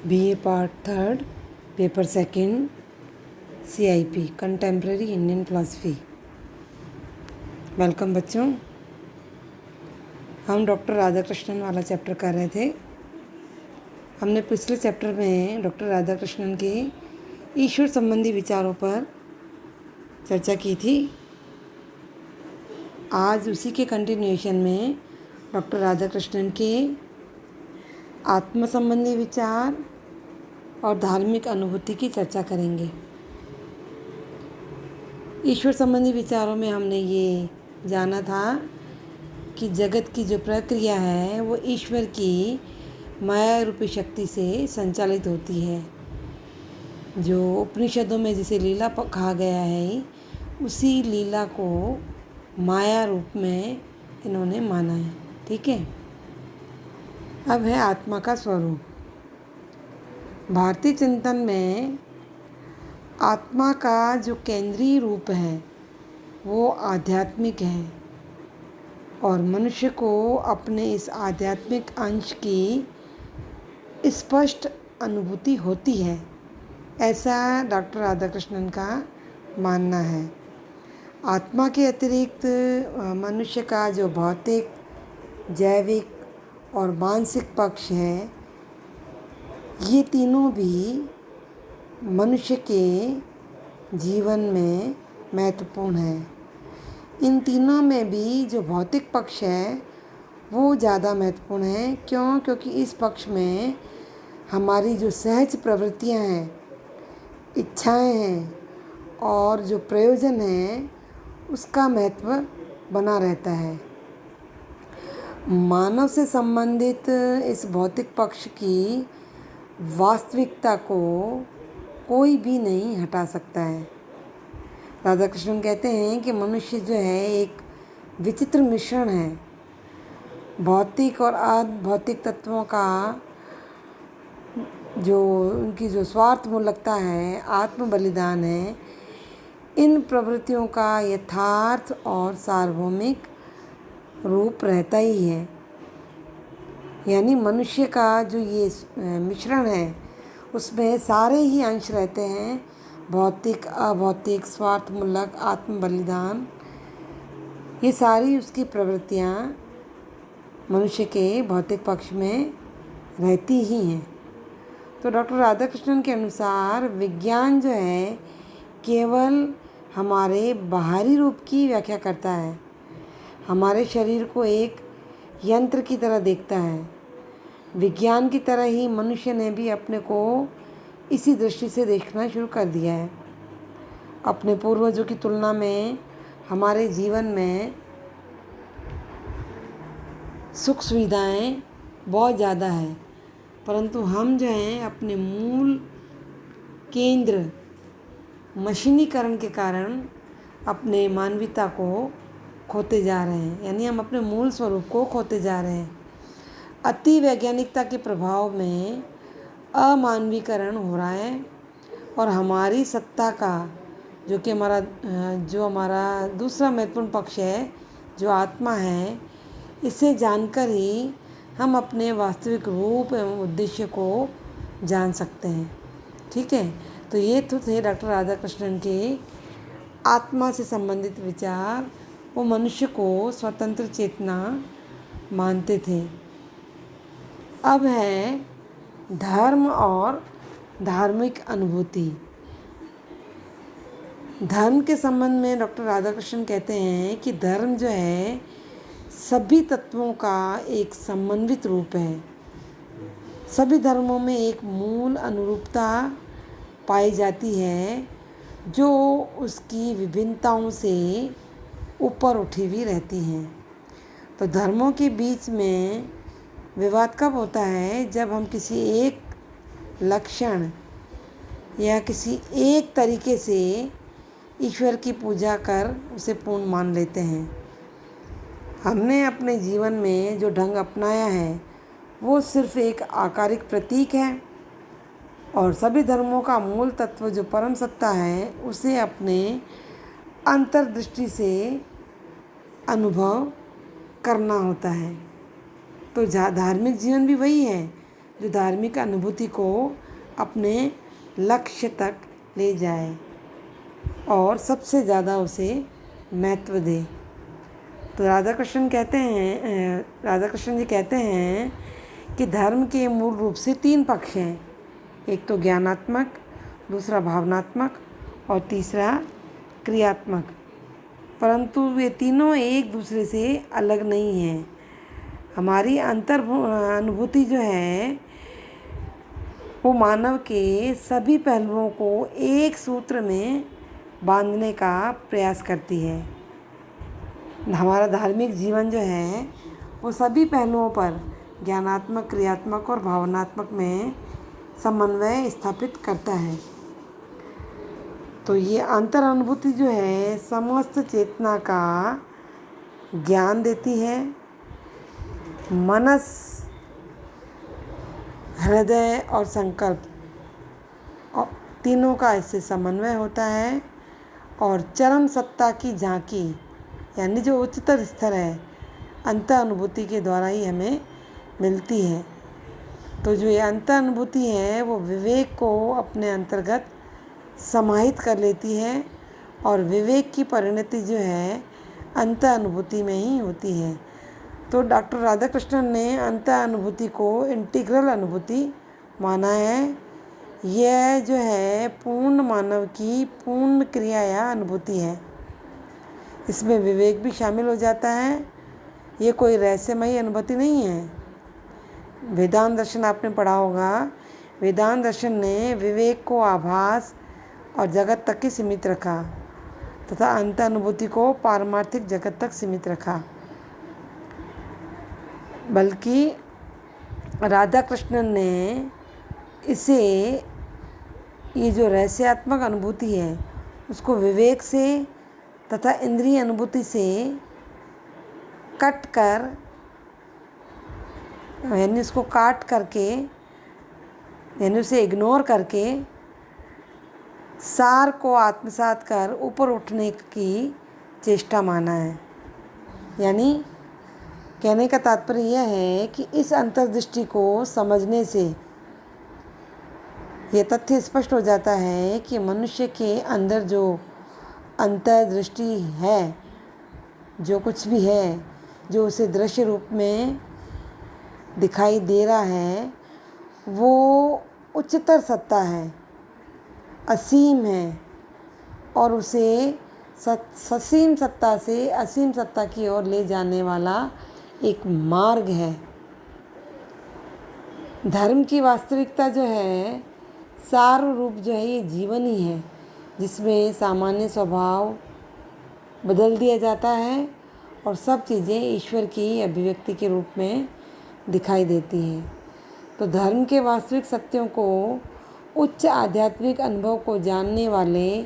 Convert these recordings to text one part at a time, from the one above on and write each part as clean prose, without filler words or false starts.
BA part third paper second CIP contemporary Indian philosophy. Welcome बच्चों। हम doctor Radhakrishnan वाला chapter कर रहे थे। हमने पिछले चैप्टर में डॉक्टर राधाकृष्णन के ईश्वर संबंधी विचारों पर चर्चा की थी। आज उसी के कंटिन्यूएशन में डॉक्टर राधाकृष्णन के आत्म संबंधी विचार और धार्मिक अनुभूति की चर्चा करेंगे। ईश्वर संबंधी विचारों में हमने ये जाना था कि जगत की जो प्रक्रिया है वो ईश्वर की माया रूपी शक्ति से संचालित होती है। जो उपनिषदों में जिसे लीला कहा गया है, उसी लीला को माया रूप में इन्होंने माना है। ठीक है। अब है आत्मा का स्वरूप। भारतीय चिंतन में आत्मा का जो केंद्रीय रूप है वो आध्यात्मिक है और मनुष्य को अपने इस आध्यात्मिक अंश की स्पष्ट अनुभूति होती है, ऐसा डॉक्टर राधाकृष्णन का मानना है। आत्मा के अतिरिक्त मनुष्य का जो भौतिक, जैविक और मानसिक पक्ष है, ये तीनों भी मनुष्य के जीवन में महत्वपूर्ण है। इन तीनों में भी जो भौतिक पक्ष है वो ज़्यादा महत्वपूर्ण है। क्योंकि इस पक्ष में हमारी जो सहज प्रवृत्तियां हैं, इच्छाएं हैं और जो प्रयोजन है, उसका महत्व बना रहता है। मानव से संबंधित इस भौतिक पक्ष की वास्तविकता को कोई भी नहीं हटा सकता है। राधाकृष्णन कहते हैं कि मनुष्य जो है एक विचित्र मिश्रण है। भौतिक और अभौतिक तत्वों का जो उनकी जो स्वार्थ मूलकता है, आत्म बलिदान है, इन प्रवृत्तियों का यथार्थ और सार्वभौमिक रूप रहता ही है। यानी मनुष्य का जो ये मिश्रण है उसमें सारे ही अंश रहते हैं, भौतिक, अभौतिक, स्वार्थमूलक, आत्म बलिदान, ये सारी उसकी प्रवृत्तियाँ मनुष्य के भौतिक पक्ष में रहती ही हैं। तो डॉक्टर राधाकृष्णन के अनुसार विज्ञान जो है केवल हमारे बाहरी रूप की व्याख्या करता है, हमारे शरीर को एक यंत्र की तरह देखता है। विज्ञान की तरह ही मनुष्य ने भी अपने को इसी दृष्टि से देखना शुरू कर दिया है। अपने पूर्वजों की तुलना में हमारे जीवन में सुख सुविधाएं बहुत ज़्यादा है, परंतु हम जो हैं अपने मूल केंद्र मशीनीकरण के कारण अपने मानवीयता को खोते जा रहे हैं। यानी हम अपने मूल स्वरूप को खोते जा रहे हैं। अति वैज्ञानिकता के प्रभाव में अमानवीकरण हो रहा है और हमारी सत्ता का जो हमारा दूसरा महत्वपूर्ण पक्ष है, जो आत्मा है, इसे जानकर ही हम अपने वास्तविक रूप एवं उद्देश्य को जान सकते हैं। ठीक है। तो ये तो थे डॉक्टर राधाकृष्णन के आत्मा से संबंधित विचार। वो मनुष्य को स्वतंत्र चेतना मानते थे। अब है धर्म और धार्मिक अनुभूति। धर्म के संबंध में डॉक्टर राधाकृष्णन कहते हैं कि धर्म जो है सभी तत्वों का एक समन्वित रूप है। सभी धर्मों में एक मूल अनुरूपता पाई जाती है जो उसकी विभिन्नताओं से ऊपर उठी हुई रहती हैं। तो धर्मों के बीच में विवाद कब होता है? जब हम किसी एक लक्षण या किसी एक तरीके से ईश्वर की पूजा कर उसे पूर्ण मान लेते हैं। हमने अपने जीवन में जो ढंग अपनाया है वो सिर्फ एक आकारिक प्रतीक है और सभी धर्मों का मूल तत्व जो परम सत्ता है उसे अपने अंतर्दृष्टि से अनुभव करना होता है। तो धार्मिक जीवन भी वही है जो धार्मिक अनुभूति को अपने लक्ष्य तक ले जाए और सबसे ज़्यादा उसे महत्व दे। तो राधा कृष्ण जी कहते हैं कि धर्म के मूल रूप से 3 पक्ष हैं। एक तो ज्ञानात्मक, दूसरा भावनात्मक और तीसरा क्रियात्मक। परंतु वे तीनों एक दूसरे से अलग नहीं हैं। हमारी अनुभूति जो है वो मानव के सभी पहलुओं को एक सूत्र में बांधने का प्रयास करती है। हमारा धार्मिक जीवन जो है वो सभी पहलुओं पर ज्ञानात्मक, क्रियात्मक और भावनात्मक में समन्वय स्थापित करता है। तो ये अंतर अनुभूति जो है समस्त चेतना का ज्ञान देती है। मनस, हृदय और संकल्प और तीनों का इससे समन्वय होता है और चरम सत्ता की झांकी यानी जो उच्चतर स्तर है अंतर अनुभूति के द्वारा ही हमें मिलती है। तो जो ये अंतर अनुभूति है वो विवेक को अपने अंतर्गत समाहित कर लेती है और विवेक की परिणति जो है अंतर अनुभूति में ही होती है। तो डॉक्टर राधा कृष्णन ने अंतर अनुभूति को इंटीग्रल अनुभूति माना है। यह जो है पूर्ण मानव की पूर्ण क्रिया या अनुभूति है। इसमें विवेक भी शामिल हो जाता है। ये कोई रहस्यमयी अनुभूति नहीं है। वेदांत दर्शन आपने पढ़ा होगा। वेदांत दर्शन ने विवेक को आभास और जगत तक ही सीमित रखा तथा अंतर अनुभूति को पारमार्थिक जगत तक सीमित रखा। बल्कि राधा कृष्णन ने इसे ये जो रहस्यात्मक अनुभूति है उसको विवेक से तथा इंद्रिय अनुभूति से कट कर यानी उसको काट करके यानी उसे इग्नोर करके सार को आत्मसात कर ऊपर उठने की चेष्टा माना है। यानी कहने का तात्पर्य यह है कि इस अंतर्दृष्टि को समझने से यह तथ्य स्पष्ट हो जाता है कि मनुष्य के अंदर जो अंतर्दृष्टि है, जो कुछ भी है, जो उसे दृश्य रूप में दिखाई दे रहा है, वो उच्चतर सत्ता है, असीम है और उसे ससीम सत्ता से असीम सत्ता की ओर ले जाने वाला एक मार्ग है। धर्म की वास्तविकता जो है सार रूप जो है ये जीवन ही है, जिसमें सामान्य स्वभाव बदल दिया जाता है और सब चीज़ें ईश्वर की अभिव्यक्ति के रूप में दिखाई देती हैं। तो धर्म के वास्तविक सत्यों को, उच्च आध्यात्मिक अनुभव को जानने वाले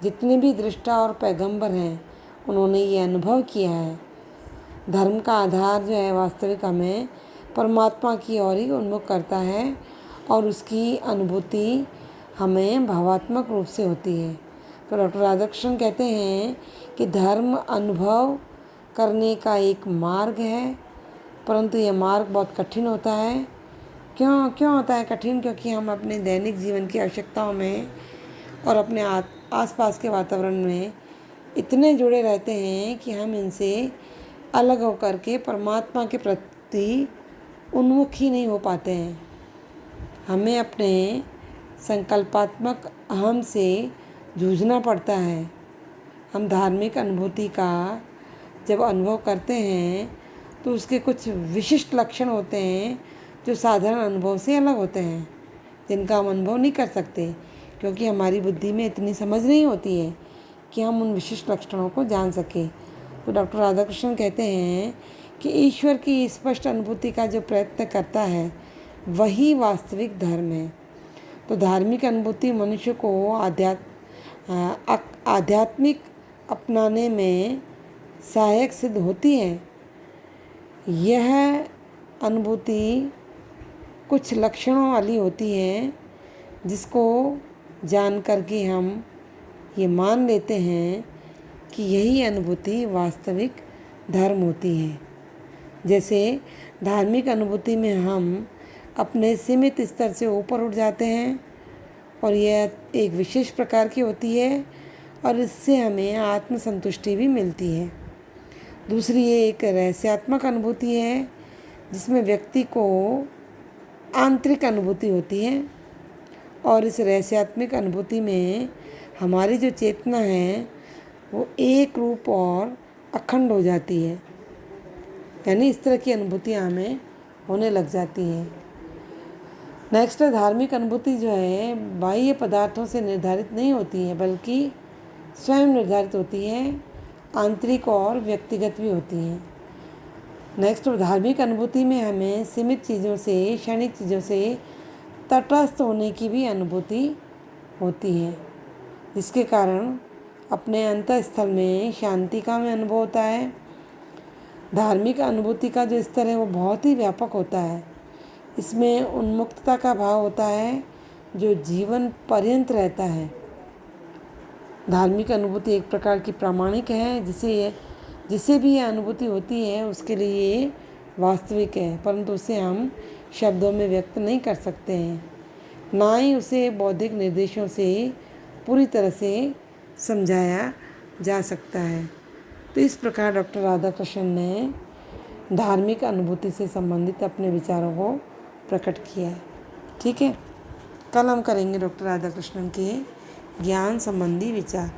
जितने भी दृष्टा और पैगंबर हैं उन्होंने ये अनुभव किया है। धर्म का आधार जो है वास्तविक हमें परमात्मा की ओर ही उन्मुख करता है और उसकी अनुभूति हमें भावात्मक रूप से होती है। तो डॉक्टर राधाकृष्णन कहते हैं कि धर्म अनुभव करने का एक मार्ग है, परंतु यह मार्ग बहुत कठिन होता है। क्यों होता है कठिन? क्योंकि हम अपने दैनिक जीवन की आवश्यकताओं में और अपने आसपास के वातावरण में इतने जुड़े रहते हैं कि हम इनसे अलग होकर के परमात्मा के प्रति उन्मुख ही नहीं हो पाते हैं। हमें अपने संकल्पात्मक अहम से जूझना पड़ता है। हम धार्मिक अनुभूति का जब अनुभव करते हैं तो उसके कुछ विशिष्ट लक्षण होते हैं जो साधारण अनुभव से अलग होते हैं, जिनका हम अनुभव नहीं कर सकते क्योंकि हमारी बुद्धि में इतनी समझ नहीं होती है कि हम उन विशिष्ट लक्षणों को जान सकें। तो डॉक्टर राधाकृष्णन कहते हैं कि ईश्वर की स्पष्ट अनुभूति का जो प्रयत्न करता है वही वास्तविक धर्म है। तो धार्मिक अनुभूति मनुष्य को आध्यात्मिक अपनाने में सहायक सिद्ध होती है। यह अनुभूति कुछ लक्षणों वाली होती है जिसको जान करके हम ये मान लेते हैं कि यही अनुभूति वास्तविक धर्म होती है। जैसे धार्मिक अनुभूति में हम अपने सीमित स्तर से ऊपर उठ जाते हैं और यह एक विशेष प्रकार की होती है और इससे हमें आत्मसंतुष्टि भी मिलती है। दूसरी ये एक रहस्यात्मक अनुभूति है जिसमें व्यक्ति को आंतरिक अनुभूति होती है और इस रहस्यात्मक अनुभूति में हमारी जो चेतना है वो एक रूप और अखंड हो जाती है, यानी इस तरह की अनुभूतियाँ हमें होने लग जाती हैं। नेक्स्ट है धार्मिक अनुभूति जो है बाह्य पदार्थों से निर्धारित नहीं होती है बल्कि स्वयं निर्धारित होती है, आंतरिक और व्यक्तिगत भी होती हैं। नेक्स्ट धार्मिक अनुभूति में हमें सीमित चीज़ों से, क्षणिक चीज़ों से तटस्थ होने की भी अनुभूति होती है, जिसके कारण अपने अंतःस्थल में शांति का हमें अनुभव होता है। धार्मिक अनुभूति का जो स्तर है वो बहुत ही व्यापक होता है। इसमें उन्मुक्तता का भाव होता है जो जीवन पर्यंत रहता है। धार्मिक अनुभूति एक प्रकार की प्रामाणिक है, जिसे भी यह अनुभूति होती है उसके लिए ये वास्तविक है, परंतु उसे हम शब्दों में व्यक्त नहीं कर सकते हैं, ना ही उसे बौद्धिक निर्देशों से पूरी तरह से समझाया जा सकता है। तो इस प्रकार डॉक्टर राधाकृष्णन ने धार्मिक अनुभूति से संबंधित अपने विचारों को प्रकट किया है। ठीक है, कल हम करेंगे डॉक्टर राधाकृष्णन के ज्ञान संबंधी विचार।